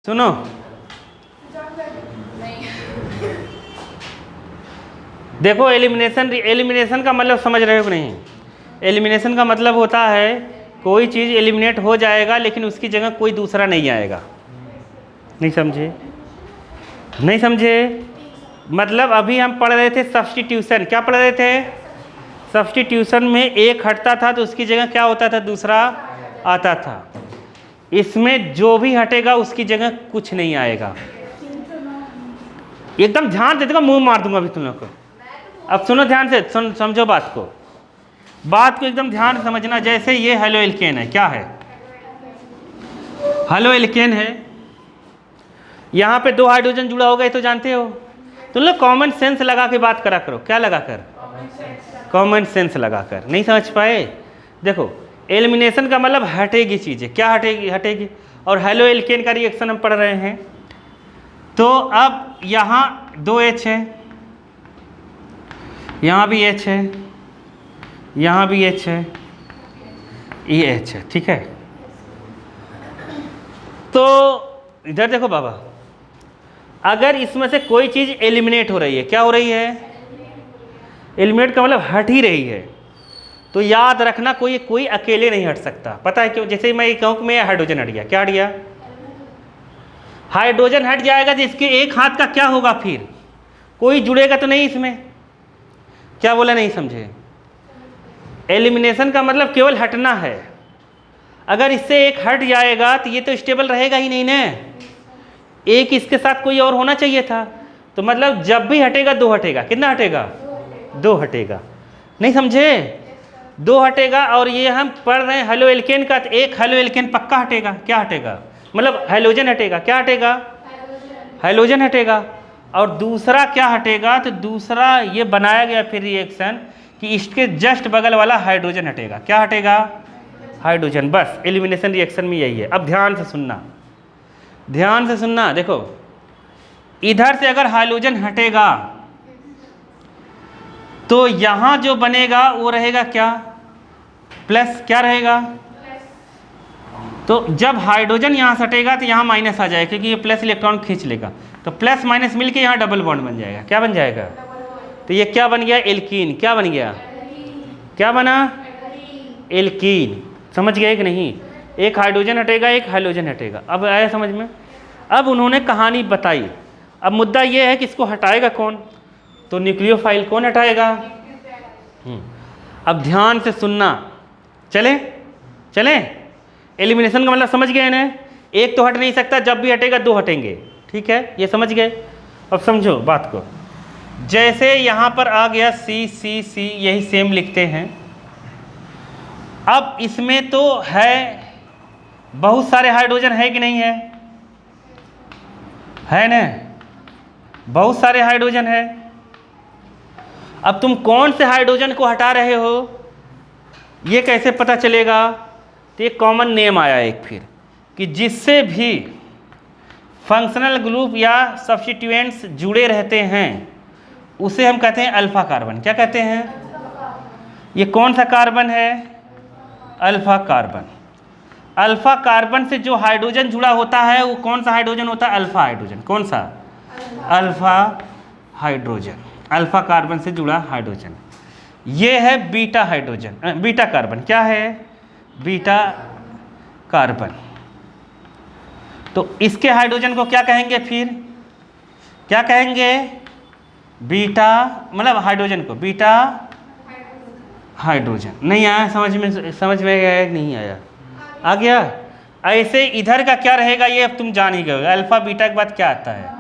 सुनो, देखो एलिमिनेशन का मतलब समझ रहे हो कि नहीं? एलिमिनेशन का मतलब होता है कोई चीज़ एलिमिनेट हो जाएगा लेकिन उसकी जगह कोई दूसरा नहीं आएगा। नहीं समझे? नहीं समझे? मतलब अभी हम पढ़ रहे थे सब्स्टिट्यूशन। क्या पढ़ रहे थे? सब्स्टिट्यूशन में एक हटता था तो उसकी जगह क्या होता था? दूसरा आता था। इसमें जो भी हटेगा उसकी जगह कुछ नहीं आएगा। एकदम ध्यान से देखो, मुंह मार दूंगा अभी तुम लोग को। अब सुनो ध्यान से, समझो बात को एकदम ध्यान से समझना। जैसे ये हेलो एल्केन है, क्या है? हेलो एल्केन है। यहाँ पे दो हाइड्रोजन जुड़ा होगा, ये तो जानते हो। तुम लोग कॉमन सेंस लगा के बात करा करो। क्या लगा कर? कॉमन सेंस लगा कर। नहीं समझ पाए? देखो, एलिमिनेशन का मतलब हटेगी चीज़ें। क्या हटेगी? और हेलो एल्केन का रिएक्शन हम पढ़ रहे हैं। तो अब यहाँ 2H है, यहाँ भी H है, यहाँ भी H है, ये H है, ठीक है। तो इधर देखो बाबा, अगर इसमें से कोई चीज़ एलिमिनेट हो रही है, क्या हो रही है? एलिमिनेट का मतलब हट ही रही है। तो याद रखना, कोई अकेले नहीं हट सकता। पता है क्यों? जैसे मैं ये कहूँ कि मैं हाइड्रोजन हट गया, क्या हट गया? हाइड्रोजन हट जाएगा तो इसके एक हाथ का क्या होगा? फिर कोई जुड़ेगा तो नहीं इसमें। क्या बोला? नहीं समझे? एलिमिनेशन का मतलब केवल हटना है। अगर इससे एक हट जाएगा तो ये तो स्टेबल रहेगा ही नहीं ना। एक इसके साथ कोई और होना चाहिए था। तो मतलब जब भी हटेगा दो हटेगा। कितना हटेगा? दो हटेगा। नहीं समझे? दो हटेगा। और ये हम पढ़ रहे हैं हेलो एल्केन का, तो एक हेलो एल्केन पक्का हटेगा। क्या हटेगा? मतलब हाइड्रोजन हटेगा। क्या हटेगा? हाइड्रोजन हटेगा। और दूसरा क्या हटेगा? तो दूसरा ये बनाया गया फिर रिएक्शन कि इसके जस्ट बगल वाला हाइड्रोजन हटेगा। क्या हटेगा? हाइड्रोजन। बस एलिमिनेशन रिएक्शन में यही है। अब ध्यान से सुनना, ध्यान से सुनना। देखो, इधर से अगर हाइड्रोजन हटेगा तो यहाँ जो बनेगा वो रहेगा क्या? प्लस। क्या रहेगा? तो जब हाइड्रोजन यहाँ से हटेगा तो यहाँ माइनस आ जाएगा, क्योंकि ये प्लस इलेक्ट्रॉन खींच लेगा। तो प्लस माइनस मिलके यहाँ डबल बॉन्ड बन जाएगा। क्या बन जाएगा? तो ये क्या बन गया? एल्कीन। क्या बन गया? क्या बना? एल्कीन। समझ गए कि नहीं? एक हाइड्रोजन हटेगा, एक हाइड्रोजन हटेगा। अब आया समझ में? अब उन्होंने कहानी बताई। अब मुद्दा ये है कि इसको हटाएगा कौन? तो न्यूक्लियोफाइल कौन हटाएगा? अब ध्यान से सुनना। चले? एलिमिनेशन का मतलब समझ गए ना? एक तो हट नहीं सकता, जब भी हटेगा दो हटेंगे। ठीक है, ये समझ गए? अब समझो बात को। जैसे यहाँ पर आ गया C, यही सेम लिखते हैं। अब इसमें तो है बहुत सारे हाइड्रोजन, है कि नहीं है? है ना? बहुत सारे हाइड्रोजन है। अब तुम कौन से हाइड्रोजन को हटा रहे हो ये कैसे पता चलेगा? तो एक कॉमन नेम आया एक फिर, कि जिससे भी फंक्शनल ग्रुप या सब्स्टिट्यूएंट्स जुड़े रहते हैं उसे हम कहते हैं अल्फा कार्बन। क्या कहते हैं? ये कौन सा कार्बन है? Alpha carbon. अल्फा कार्बन से जो हाइड्रोजन जुड़ा होता है वो कौन सा हाइड्रोजन होता है? Alpha hydrogen. कौन सा? Alpha hydrogen. अल्फा कार्बन से जुड़ा हाइड्रोजन। ये है बीटा हाइड्रोजन, बीटा कार्बन। क्या है? Beta carbon. तो इसके हाइड्रोजन को क्या कहेंगे फिर? क्या कहेंगे? बीटा, मतलब हाइड्रोजन को बीटा हाइड्रोजन। नहीं आया समझ में आया? नहीं आया? आ गया? ऐसे इधर का क्या रहेगा ये अब तुम जान ही गए। अल्फा बीटा के बाद क्या आता है?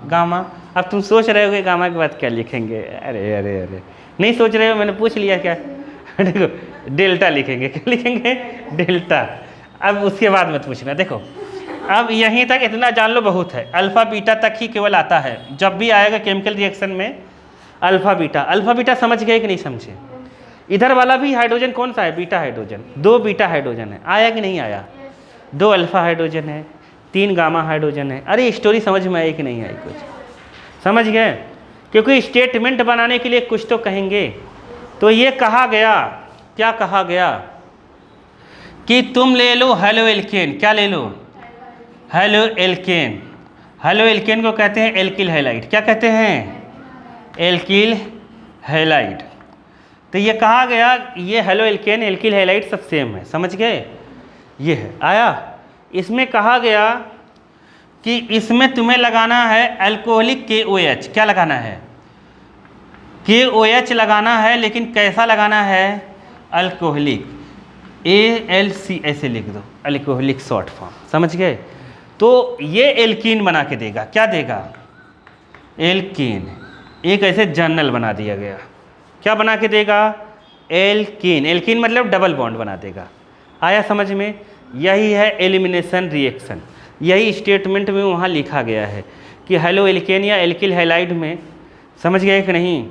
गामा। अब तुम सोच रहे हो गामा के बाद क्या लिखेंगे? अरे नहीं सोच रहे हो? मैंने पूछ लिया क्या? देखो, डेल्टा लिखेंगे। क्या लिखेंगे? डेल्टा। अब उसके बाद मत पूछना। देखो, अब यहीं तक इतना जान लो बहुत है। अल्फा बीटा तक ही केवल आता है। जब भी आएगा केमिकल रिएक्शन में अल्फा बीटा समझ गए कि नहीं समझे? इधर वाला भी हाइड्रोजन कौन सा है? Beta hydrogen. दो बीटा हाइड्रोजन है। आया कि नहीं आया? दो अल्फा हाइड्रोजन है, तीन गामा हाइड्रोजन है। अरे स्टोरी समझ में आई कि नहीं आई? कुछ समझ गए? क्योंकि स्टेटमेंट बनाने के लिए कुछ तो कहेंगे। तो ये कहा गया, क्या कहा गया? कि तुम ले लो हेलो एल्केन। क्या ले लो? Halo alkane. हेलो एल्केन को कहते हैं एल्किल हैलाइड। क्या कहते हैं? Alkyl halide. तो ये कहा गया, ये हेलो एल्केन एल्किल हैलाइड सब सेम है, समझ गए? ये है आया। इसमें कहा गया कि इसमें तुम्हें लगाना है अल्कोहलिक KOH। क्या लगाना है? KOH लगाना है, लेकिन कैसा लगाना है? अल्कोहलिक, ALC ऐसे लिख दो, अल्कोहलिक शॉर्ट फॉर्म, समझ गए? तो ये एल्कीन बना के देगा। क्या देगा? एल्कीन। एक ऐसे जर्नल बना दिया गया। क्या बना के देगा? एल्कीन। एल्कीन मतलब डबल बॉन्ड बना देगा। आया समझ में? यही है एलिमिनेशन रिएक्शन। यही स्टेटमेंट में वहाँ लिखा गया है कि हेलो एल्केन या एल्किल हैलाइड में, समझ गए कि नहीं,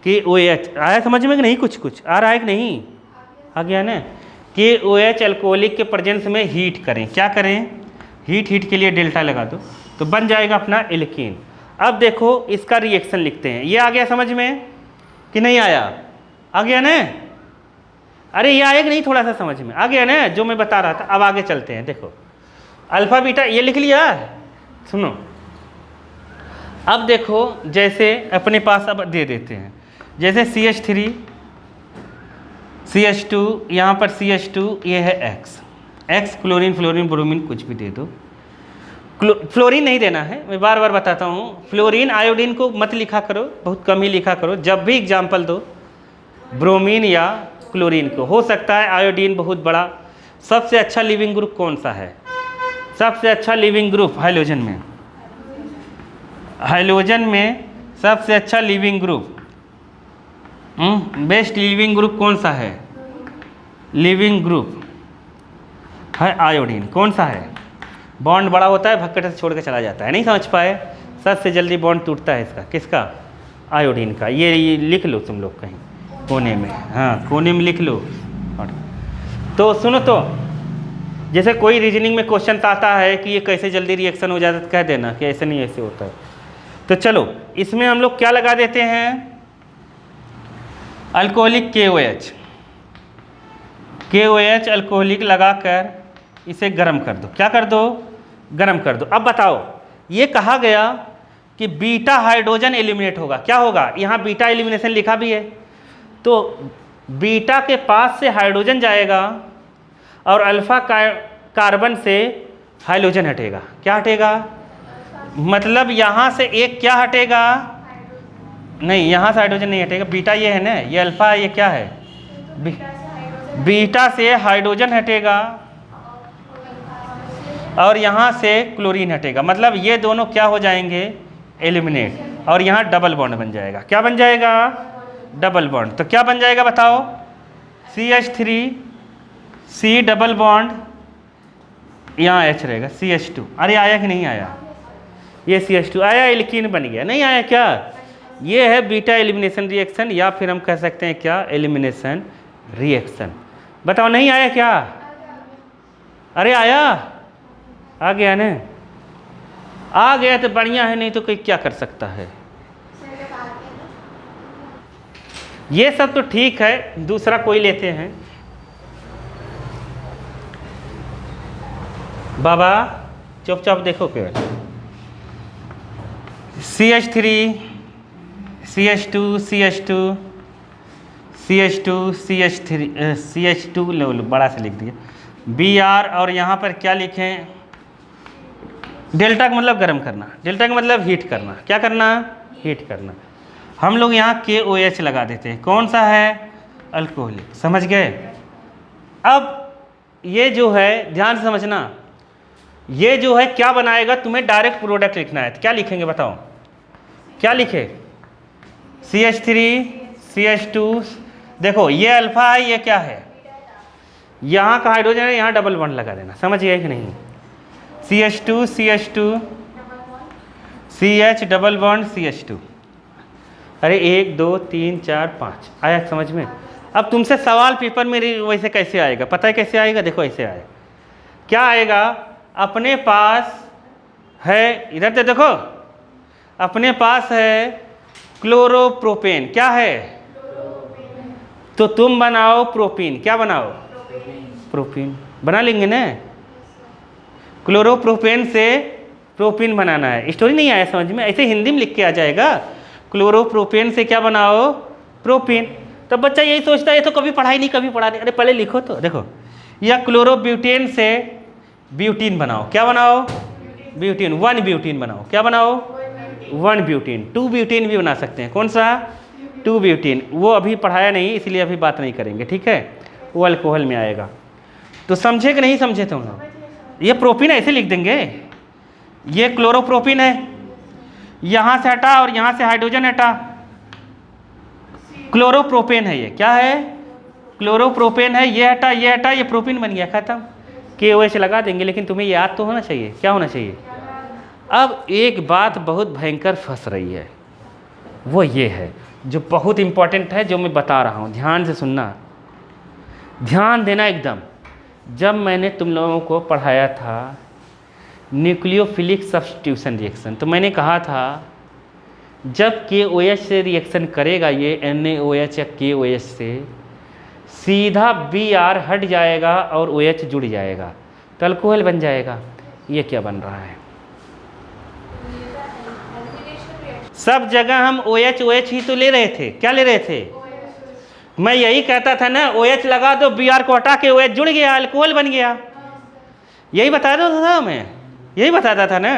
कि OH आया समझ में कि नहीं? कुछ कुछ आ रहा है कि नहीं? आ गया ना? कि OH अल्कोहलिक के प्रेजेंस में हीट करें। क्या करें? हीट के लिए डेल्टा लगा दो तो बन जाएगा अपना एल्कीन। अब देखो इसका रिएक्शन लिखते हैं। ये आ गया समझ में कि नहीं आया? आ गया ना? अरे ये आया कि नहीं? थोड़ा सा समझ में आ गया ना जो मैं बता रहा था? अब आगे चलते हैं। देखो अल्फा बीटा ये लिख लिया, सुनो। अब देखो जैसे अपने पास अब दे देते हैं, जैसे CH3 CH2, यहाँ पर CH2, ये है X क्लोरीन फ्लोरीन ब्रोमीन कुछ भी दे दो। फ्लोरीन नहीं देना है, मैं बार बार बताता हूँ। फ्लोरीन आयोडीन को मत लिखा करो, बहुत कम ही लिखा करो। जब भी एग्जाम्पल दो ब्रोमीन या क्लोरीन को, हो सकता है आयोडीन बहुत बड़ा। सबसे अच्छा लिविंग ग्रुप कौन सा है? सबसे अच्छा लिविंग ग्रुप हाइड्रोजन में, हाइड्रोजन में सबसे अच्छा leaving group, best leaving group कौन सा है? लिविंग ग्रुप है आयोडीन। कौन सा है? बॉन्ड बड़ा होता है, भक्कट से छोड़ के चला जाता है, नहीं समझ पाए? सबसे जल्दी बॉन्ड टूटता है इसका। किसका? आयोडीन का। ये लिख लो तुम लोग कहीं कोने में, हाँ कोने में लिख लो। तो सुनो, तो जैसे कोई रीजनिंग में क्वेश्चन आता है कि ये कैसे जल्दी रिएक्शन हो जाता है, तो कह देना कि ऐसे नहीं ऐसे होता है। तो चलो इसमें हम लोग क्या लगा देते हैं? अल्कोहलिक KOH अल्कोहलिक लगाकर इसे गर्म कर दो। क्या कर दो? गर्म कर दो। अब बताओ, ये कहा गया कि बीटा हाइड्रोजन एलिमिनेट होगा। क्या होगा? यहाँ बीटा एलिमिनेशन लिखा भी है। तो बीटा के पास से हाइड्रोजन जाएगा और अल्फा कार्बन से हाइड्रोजन हटेगा। क्या हटेगा? मतलब यहाँ से एक क्या हटेगा? नहीं, यहाँ से हाइड्रोजन नहीं हटेगा। बीटा ये है ना, ये अल्फा, ये क्या है? बीटा से हाइड्रोजन हटेगा और यहाँ से क्लोरीन हटेगा। मतलब ये दोनों क्या हो जाएंगे? एलिमिनेट। और यहाँ डबल बॉन्ड बन जाएगा। क्या बन जाएगा? Double bond. तो क्या बन जाएगा बताओ? CH3 C डबल बॉन्ड, यहाँ H रहेगा, CH2। अरे आया कि नहीं आया? ये CH2 आया, एल्कीन बन गया। नहीं आया क्या? ये है बीटा एलिमिनेशन रिएक्शन, या फिर हम कह सकते हैं क्या? Elimination reaction. बताओ नहीं आया क्या? अरे आया? आ गया ना? आ गया तो बढ़िया है, नहीं तो कोई क्या कर सकता है। ये सब तो ठीक है, दूसरा कोई लेते हैं। बाबा चुपचाप देखो केवल। CH3 CH2 CH2 CH2 CH3 CH2 लो बड़ा से लिख दिया Br, और यहाँ पर क्या लिखें? डेल्टा का मतलब गर्म करना, डेल्टा का मतलब हीट करना। क्या करना? हीट करना। हम लोग यहाँ KOH लगा देते हैं। कौन सा है? अल्कोहलिक। समझ गए? अब ये जो है ध्यान से समझना, ये जो है क्या बनाएगा? तुम्हें डायरेक्ट प्रोडक्ट लिखना है। तो क्या लिखेंगे बताओ? क्या लिखे? CH3 CH2, देखो ये अल्फा है, ये क्या है? यहाँ का हाइड्रोजन है, यहाँ डबल बॉन्ड लगा देना। समझ गए कि नहीं? CH2 CH2 CH double bond CH2। अरे 1 2 3 4 5 आया समझ में? अब तुमसे सवाल पेपर में वैसे कैसे आएगा? पता है कैसे आएगा? देखो ऐसे आएगा। क्या आएगा? अपने पास है, इधर से देखो, अपने पास है क्लोरोप्रोपेन। क्या है? तो तुम बनाओ प्रोपीन। क्या बनाओ? प्रोपीन बना लेंगे ना? क्लोरोप्रोपेन से प्रोपीन बनाना है। स्टोरी नहीं आया समझ में? ऐसे हिंदी में लिख के आ जाएगा, क्लोरोप्रोपेन से क्या बनाओ? प्रोपीन। तब बच्चा यही सोचता है ये तो कभी पढ़ाई नहीं, कभी पढ़ा नहीं। अरे पहले लिखो तो। देखो, या क्लोरोब्यूटेन से ब्यूटीन बनाओ। क्या बनाओ? ब्यूटीन। 1 ब्यूटीन बनाओ। क्या बनाओ? 1 ब्यूटीन। 2 ब्यूटीन भी बना सकते हैं। कौन सा? 2 ब्यूटीन। वो अभी पढ़ाया नहीं, इसलिए अभी बात नहीं करेंगे, ठीक है? वो अल्कोहल में आएगा। तो समझे कि नहीं समझे तुम लोग? ये प्रोपीन ऐसे लिख देंगे, ये क्लोरोप्रोपीन है, यहाँ से हटा और यहाँ से हाइड्रोजन हटा, क्लोरोप्रोपेन है। ये क्या है? क्लोरोप्रोपेन है। ये हटा, ये हटा, ये प्रोपीन बन गया, खत्म। KOH लगा देंगे। लेकिन तुम्हें याद तो होना चाहिए। क्या होना चाहिए? अब एक बात बहुत भयंकर फंस रही है, वो ये है जो बहुत इंपॉर्टेंट है, जो मैं बता रहा हूँ, ध्यान से सुनना, ध्यान देना एकदम। जब मैंने तुम लोगों को पढ़ाया था न्यूक्लियोफिलिक सब्स्टिट्यूशन रिएक्शन, तो मैंने कहा था जब KOH से रिएक्शन करेगा ये NaOH या KOH से, सीधा Br हट जाएगा और OH जुड़ जाएगा तो अल्कोहल बन जाएगा। ये क्या बन रहा है? सब जगह हम OH ही तो ले रहे थे। क्या ले रहे थे? मैं यही कहता था ना, OH लगा दो, Br को हटा के OH जुड़ गया, अल्कोहल बन गया। यही बताता था मैं, यही बताता था ना।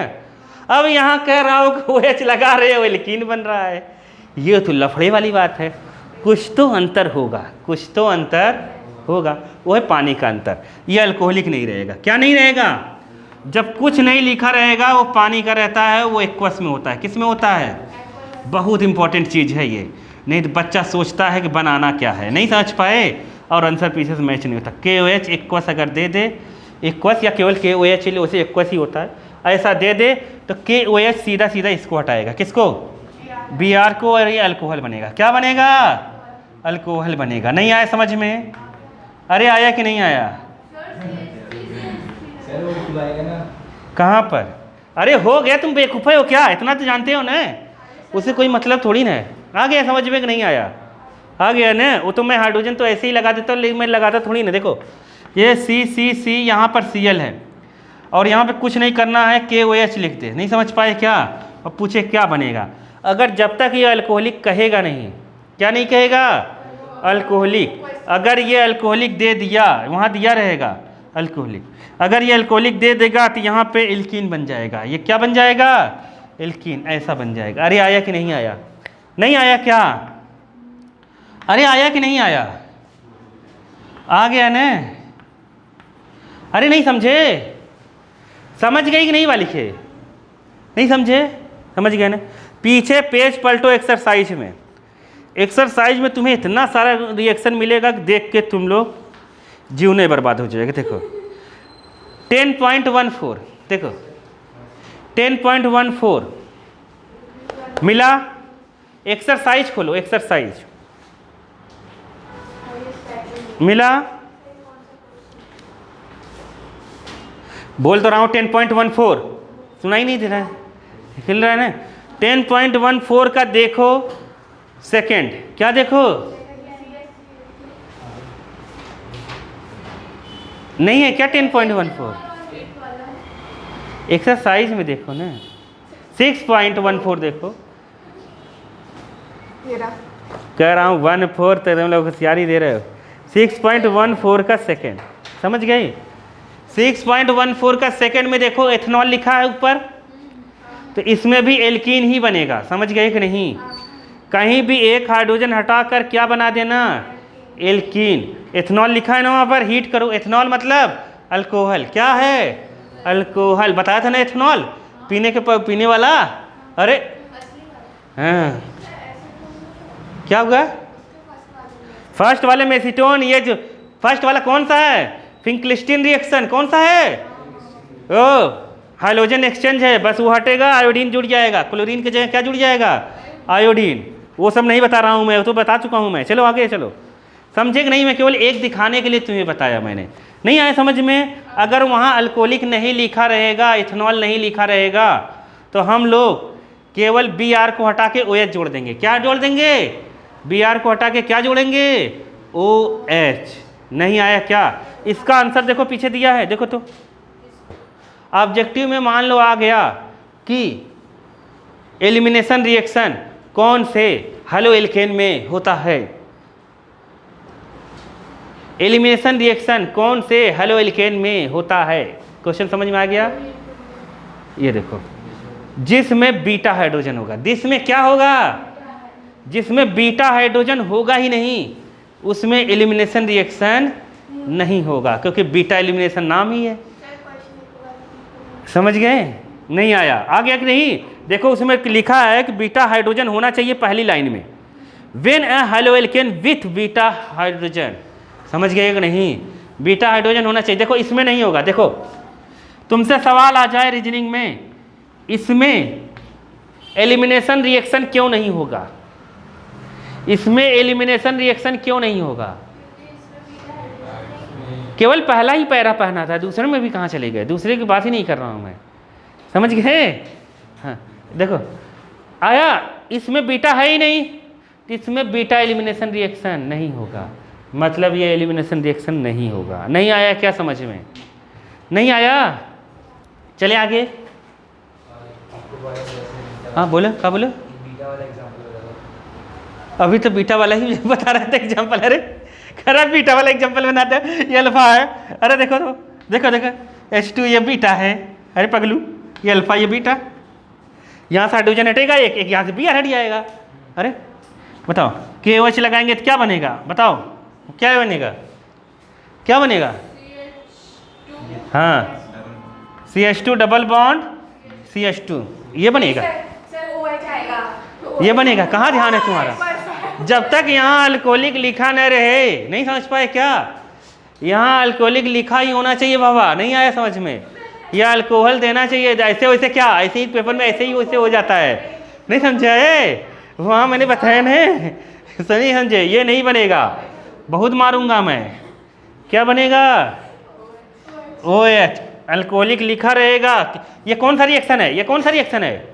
अब यहाँ कह रहा हूँ कि OH लगा रहे हो, एल्कीन बन रहा है। ये तो लफड़े वाली बात है। कुछ तो अंतर होगा, कुछ तो अंतर होगा। वो है पानी का अंतर। ये अल्कोहलिक नहीं रहेगा। क्या नहीं रहेगा? जब कुछ नहीं लिखा रहेगा वो पानी का रहता है, वो एक्वस में होता है। किस में होता है? बहुत इंपॉर्टेंट चीज़ है ये। नहीं तो बच्चा सोचता है कि बनाना क्या है, नहीं समझ पाए और आंसर पीछे से मैच नहीं होता। KOH एक्वस अगर दे दे, एक्वस या केवल KOH ले, उसे एक्वस ही होता है, ऐसा दे दे तो KOH सीधा सीधा इसको हटाएगा। किसको? Br को, और ये अल्कोहल बनेगा। क्या बनेगा? अल्कोहल बनेगा। नहीं आया समझ में? अरे आया कि नहीं आया? कहाँ पर? अरे हो गया, तुम बेवकूफ़ हो क्या? इतना तो जानते हो ना, उसे कोई मतलब थोड़ी ना है। आ गया समझ में कि नहीं आया? आ गया ना। वो तो मैं हाइड्रोजन तो ऐसे ही लगा देता हूँ, लेकिन मैं लगाता थोड़ी ना। देखो ये C यहाँ पर Cl है और यहाँ पे कुछ नहीं करना है, KOH लिख दे। नहीं समझ पाए क्या? अब पूछे क्या बनेगा? अगर जब तक ये अल्कोहलिक कहेगा नहीं, क्या नहीं कहेगा? अल्कोहलिक। अगर ये अल्कोहलिक दे दिया, वहाँ दिया रहेगा अल्कोहलिक। अगर ये अल्कोहलिक दे देगा तो यहाँ पे एल्कीन बन जाएगा। ये क्या बन जाएगा? एल्कीन। ऐसा बन जाएगा। अरे आया कि नहीं आया? नहीं आया क्या? अरे आया कि नहीं आया? आ गया ना? अरे नहीं समझे? समझ गई कि नहीं वाली खे? नहीं समझे? समझ गए ना? पीछे पेज पलटो एक्सरसाइज में। एक्सरसाइज में तुम्हें इतना सारा रिएक्शन मिलेगा कि देख के तुम लोग जीवने बर्बाद हो जाएगा। देखो 10.14, देखो 10.14 मिला। एक्सरसाइज खोलो, एक्सरसाइज मिला। बोल तो रहा हूँ 10.14, सुनाई नहीं दे रहा है? हिल रहा है ना? 10.14 का देखो सेकंड। क्या देखो? नहीं है क्या 10.14? एक्सरसाइज में देखो ना, 6.14 देखो। कह रहा हूँ 14, तो तुम लोग होशियारी दे रहे हो। 6.14 का सेकंड, समझ गए? 6.14 का सेकंड में देखो एथेनॉल लिखा है ऊपर, तो इसमें भी एल्कीन ही बनेगा। समझ गए कि नहीं? कहीं भी एक हाइड्रोजन हटाकर क्या बना देना? एल्कीन। एथेनॉल लिखा है ना वहाँ पर, हीट करो। एथेनॉल मतलब अल्कोहल। क्या है? अल्कोहल। बताया था ना एथेनॉल पीने वाला। अरे हाँ, क्या हुआ? फर्स्ट वाले में एसीटोन, ये जो फर्स्ट वाला कौन सा है? फिंक्लिस्टीन रिएक्शन। कौन सा है? ओ हाइड्रोजन एक्सचेंज है, बस वो हटेगा, आयोडीन जुड़ जाएगा। क्लोरीन की जगह क्या जुड़ जाएगा? आयोडीन। वो सब नहीं बता रहा हूँ मैं, वो तो बता चुका हूँ मैं। चलो आगे चलो। समझे कि नहीं? मैं केवल एक दिखाने के लिए तुम्हें बताया मैंने। नहीं आया समझ में? अगर वहाँ अल्कोहलिक नहीं लिखा रहेगा, इथेनॉल नहीं लिखा रहेगा, तो हम लोग केवल Br को हटा के OH जोड़ देंगे। क्या जोड़ देंगे? Br को हटा के क्या जोड़ेंगे? OH। नहीं आया क्या? इसका आंसर देखो पीछे दिया है, देखो तो। ऑब्जेक्टिव में मान लो आ गया कि एलिमिनेशन रिएक्शन कौन से हेलो एल्केन में होता है, एलिमिनेशन रिएक्शन कौन से हेलो एल्केन में होता है। क्वेश्चन समझ में आ गया? ये देखो, जिसमें बीटा हाइड्रोजन होगा, जिसमें क्या होगा, जिसमें बीटा हाइड्रोजन होगा ही नहीं उसमें एलिमिनेशन रिएक्शन नहीं होगा, क्योंकि बीटा एलिमिनेशन नाम ही है। समझ गए? नहीं आया? आ गया कि नहीं? देखो उसमें लिखा है कि बीटा हाइड्रोजन होना चाहिए पहली लाइन में, when a halo alkane with beta hydrogen. समझ गए कि नहीं? बीटा हाइड्रोजन होना चाहिए। देखो इसमें नहीं होगा। देखो तुमसे सवाल आ जाए रीजनिंग में, इसमें एलिमिनेशन रिएक्शन क्यों नहीं होगा, इसमें एलिमिनेशन रिएक्शन क्यों नहीं होगा? केवल पहला ही पैरा पहना था, दूसरे में भी कहाँ चले गए? दूसरे की बात ही नहीं कर रहा हूँ मैं। समझ गए? हाँ देखो आया, इसमें बीटा है ही नहीं, इसमें बीटा एलिमिनेशन रिएक्शन नहीं होगा, मतलब ये एलिमिनेशन रिएक्शन नहीं होगा। नहीं आया क्या समझ में? नहीं आया? चले आगे। हाँ बोलो, क्या बोलो? अभी तो बीटा वाला ही बता रहा था एग्जाम्पल। अरे खराब बीटा वाला एग्जाम्पल बनाते हैं, ये अल्फा है। अरे देखो तो, देखो देखो H2 ये बीटा है। अरे पगलू ये अल्फा ये बीटा, यहाँ से हाइड्रोजन हटेगा एक, एक यहाँ से Br हट जाएगा। अरे बताओ KOH लगाएंगे तो क्या बनेगा? बताओ क्या बनेगा? क्या बनेगा? हाँ CH2 डबल बॉन्ड CH2 ये बनेगा, ये बनेगा। कहाँ ध्यान है तुम्हारा? जब तक यहाँ अल्कोहलिक लिखा न रहे, नहीं समझ पाए क्या? यहाँ अल्कोहलिक लिखा ही होना चाहिए बाबा। नहीं आया समझ में? यह अल्कोहल देना चाहिए। ऐसे वैसे क्या, ऐसे ही पेपर में ऐसे ही वैसे हो जाता है। नहीं समझे? वहाँ मैंने बताया नहीं, सही समझे? ये नहीं बनेगा, बहुत मारूंगा मैं। क्या बनेगा? OH अल्कोहलिक लिखा रहेगा। ये कौन सा रिएक्शन है? ये कौन सा रिएक्शन है?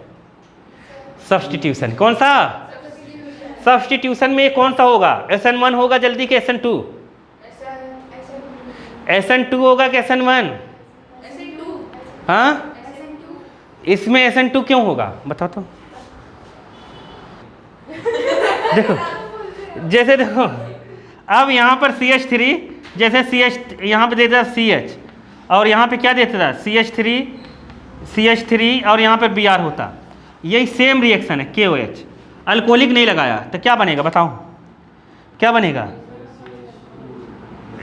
सब्स्टिट्यूशन। कौन सा? सब्स्टिट्यूशन में ये कौन सा होगा? SN1 होगा जल्दी के SN2? SN2 होगा कि SN1? हाँ इसमें SN2 क्यों होगा बताओ तो। देखो जैसे देखो अब यहाँ पर CH3, जैसे CH यहाँ पे देता था CH और यहाँ पे क्या देता था CH3 और यहाँ पे Br होता, यही सेम रिएक्शन है KOH। अल्कोहलिक नहीं लगाया तो क्या बनेगा बताओ? क्या बनेगा?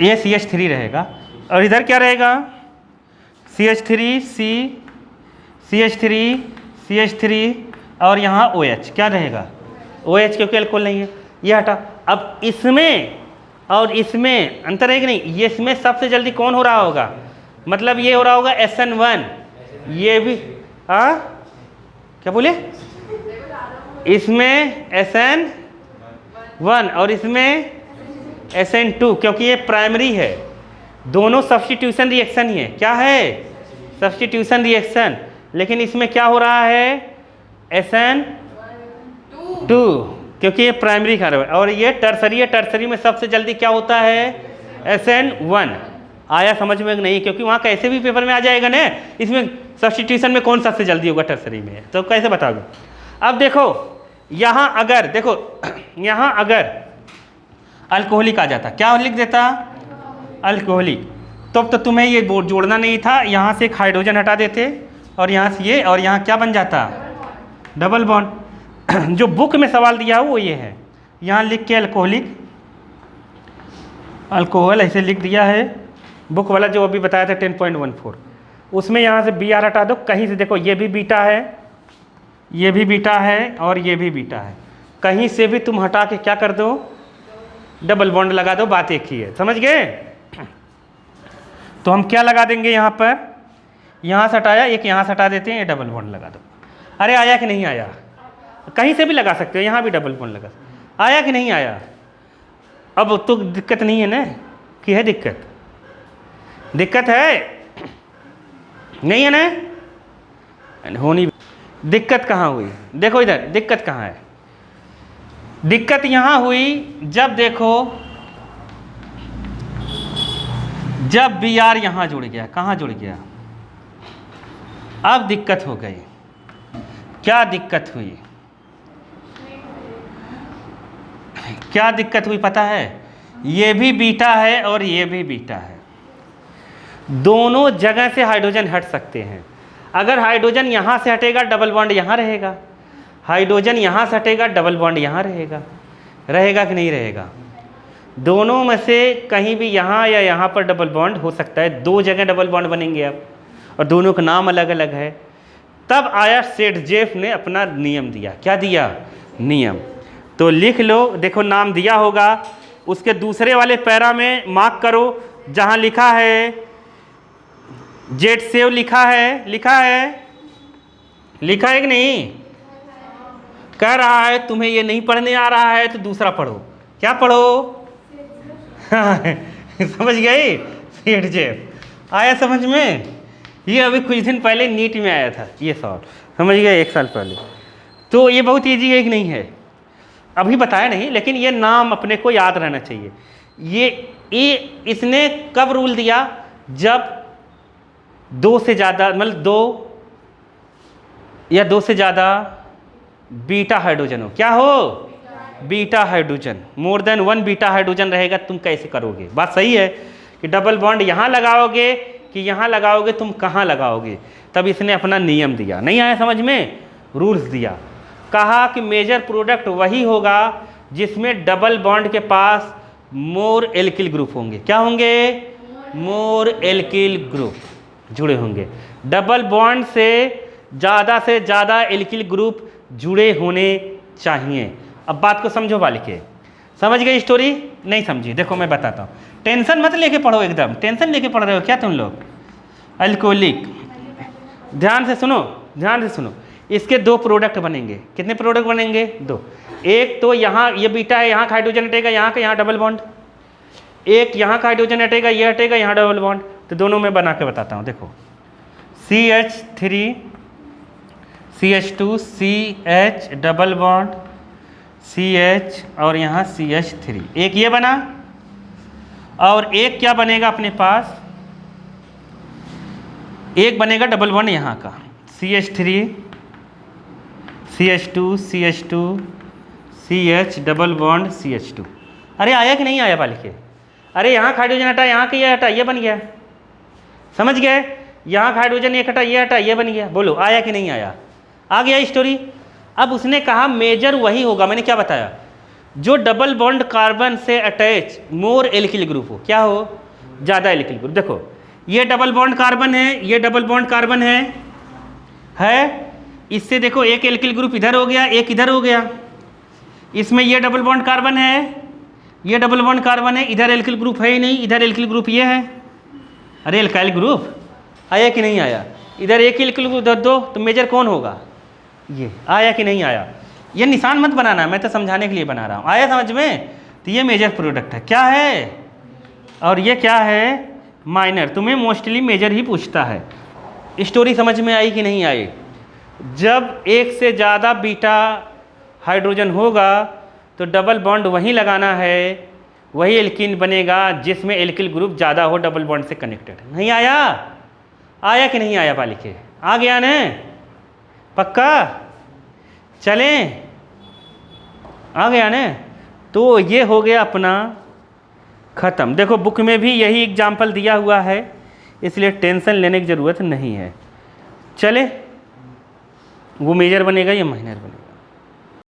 ये CH3 रहेगा और इधर क्या रहेगा? CH3 और यहाँ OH क्या रहेगा? OH क्योंकि अल्कोहल नहीं है, ये हटा। अब इसमें और इसमें अंतर है कि नहीं? ये इसमें सबसे जल्दी कौन हो रहा होगा? मतलब ये हो रहा होगा SN1, ये भी क्या बोले? इसमें SN1 और इसमें SN2, क्योंकि ये प्राइमरी है। दोनों सब्स्टिट्यूशन रिएक्शन ही है। क्या है? Substitution reaction. लेकिन इसमें क्या हो रहा है? SN2, क्योंकि ये प्राइमरी का है और ये टर्सरी है। टर्सरी में सबसे जल्दी क्या होता है? SN1। आया समझ में नहीं? क्योंकि वहाँ कैसे भी पेपर में आ जाएगा ना, इसमें सब्स्टिट्यूशन में कौन सबसे जल्दी होगा टर्सरी में, तो कैसे बताओगे? अब देखो यहाँ अगर देखो यहाँ अगर अल्कोहलिक आ जाता, क्या लिख देता? अल्कोहलिक। तो तुम्हें ये बोर्ड जोड़ना नहीं था, यहाँ से एक हाइड्रोजन हटा देते और यहाँ से ये, और यहाँ क्या बन जाता? Double bond. जो बुक में सवाल दिया है वो ये है, यहाँ लिख के अल्कोहलिक, अल्कोहल ऐसे लिख दिया है। बुक वाला जो अभी बताया था 10.14, उसमें यहाँ से Br हटा दो। कहीं से देखो ये भी बीटा है, ये भी बीटा है और ये भी बीटा है। कहीं से भी तुम हटा के क्या कर दो? डबल बॉन्ड लगा दो। बात एक ही है। समझ गए? तो हम क्या लगा देंगे यहाँ पर? यहाँ से हटाया, एक यहाँ से हटा देते हैं, ये डबल बॉन्ड लगा दो। अरे आया कि नहीं आया? कहीं से भी लगा सकते हो, यहाँ भी डबल बॉन्ड लगा। आया कि नहीं आया? अब तो दिक्कत नहीं है ना? कि है दिक्कत? दिक्कत है नहीं है ना? होनी। दिक्कत कहाँ हुई? देखो इधर दिक्कत कहाँ है? दिक्कत यहाँ हुई जब देखो, जब Br यहाँ जुड़ गया। कहाँ जुड़ गया? अब दिक्कत हो गई। क्या दिक्कत हुई? क्या दिक्कत हुई पता है? ये भी बीटा है और ये भी बीटा है, दोनों जगह से हाइड्रोजन हट सकते हैं। अगर हाइड्रोजन यहाँ से हटेगा डबल बॉन्ड यहाँ रहेगा, हाइड्रोजन यहाँ से हटेगा डबल बॉन्ड यहाँ रहेगा। रहेगा कि नहीं रहेगा? दोनों में से कहीं भी यहाँ या यहाँ पर डबल बॉन्ड हो सकता है। दो जगह डबल बॉन्ड बनेंगे अब, और दोनों का नाम अलग अलग है। तब आया सेटजेफ ने अपना नियम दिया। क्या दिया? नियम। तो लिख लो, देखो नाम दिया होगा, उसके दूसरे वाले पैरा में मार्क करो जहाँ लिखा है जेट सेव लिखा है, लिखा है, लिखा है कि नहीं? कह रहा है तुम्हें ये नहीं पढ़ने आ रहा है तो दूसरा पढ़ो। क्या पढ़ो? समझ गई? सेटजेफ आया समझ में? ये अभी कुछ दिन पहले नीट में आया था ये सवाल, समझ गए? 1 साल पहले। तो ये बहुत ईजी है कि नहीं है? अभी बताया नहीं, लेकिन ये नाम अपने को याद रहना चाहिए। ये इसने कब रूल दिया? जब 2 से ज़्यादा, मतलब 2 या 2 से ज़्यादा बीटा हाइड्रोजन हो। क्या हो? Beta hydrogen. More than 1 beta hydrogen रहेगा। तुम कैसे करोगे? बात सही है कि डबल बॉन्ड यहाँ लगाओगे कि यहाँ लगाओगे, तुम कहाँ लगाओगे? तब इसने अपना नियम दिया। नहीं आया समझ में? रूल्स दिया। कहा कि मेजर प्रोडक्ट वही होगा जिसमें डबल बॉन्ड के पास मोर एल्किल ग्रुप होंगे। क्या होंगे? मोर एल्किल ग्रुप जुड़े होंगे। डबल बॉन्ड से ज़्यादा एल्किल ग्रुप जुड़े होने चाहिए। अब बात को समझो बालिके। समझ गई स्टोरी? नहीं समझी? देखो मैं बताता हूँ, टेंशन मत लेके पढ़ो। एकदम टेंशन लेके पढ़ रहे हो क्या तुम लोग? अल्कोहलिक, ध्यान से सुनो, ध्यान से सुनो। इसके 2 प्रोडक्ट बनेंगे। कितने प्रोडक्ट बनेंगे? 2। एक तो यहाँ ये बीटा है, यहाँ का हाइड्रोजन हटेगा, यहाँ का यहाँ डबल बॉन्ड। एक यहाँ का हाइड्रोजन हटेगा, ये हटेगा, यहाँ डबल बॉन्ड। तो दोनों में बना के बताता हूँ। देखो CH3 CH2 CH double bond CH और यहाँ CH3, एक ये बना। और एक क्या बनेगा अपने पास? एक बनेगा डबल बॉन्ड यहाँ का, CH3 CH2 CH2 CH double bond CH2। अरे आया कि नहीं आया बालिके? अरे यहाँ हाइड्रोजन हटा, यहाँ का ये हटा, ये बन गया। समझ गए? यहाँ हाइड्रोजन एक हटा, ये हटा, ये बन गया। बोलो आया कि नहीं आया? आ गया स्टोरी। अब उसने कहा मेजर वही होगा, मैंने क्या बताया, जो डबल बॉन्ड कार्बन से अटैच मोर एल्किल ग्रुप हो। क्या हो? ज़्यादा एल्किल ग्रुप। देखो ये डबल बॉन्ड कार्बन है, ये डबल बॉन्ड कार्बन है। इससे देखो एक एल्किल ग्रुप इधर हो गया, एक इधर हो गया। इसमें ये डबल बॉन्ड कार्बन है, ये डबल बॉन्ड कार्बन है, इधर एल्किल ग्रुप है ही नहीं, इधर एल्किल ग्रुप ये है। अरे एल्काइल ग्रुप आया कि नहीं आया? इधर एक एल्किल ग्रुप इधर 2, तो मेजर कौन होगा? ये। आया कि नहीं आया? ये निशान मत बनाना, मैं तो समझाने के लिए बना रहा हूँ। आया समझ में? तो ये मेजर प्रोडक्ट है। क्या है? और ये क्या है? माइनर। तुम्हें मोस्टली मेजर ही पूछता है। स्टोरी समझ में आई कि नहीं आई? जब एक से ज़्यादा बीटा हाइड्रोजन होगा तो डबल बॉन्ड वहीं लगाना है, वही एल्कीन बनेगा जिसमें एल्किल ग्रुप ज़्यादा हो डबल बॉन्ड से कनेक्टेड। नहीं आया? आया कि नहीं आया बालिके? आ गया न? पक्का? चलें? आ गया न? तो ये हो गया अपना ख़त्म। देखो बुक में भी यही एग्जाम्पल दिया हुआ है, इसलिए टेंशन लेने की ज़रूरत नहीं है। चले, वो मेजर बनेगा या माइनर बनेगा?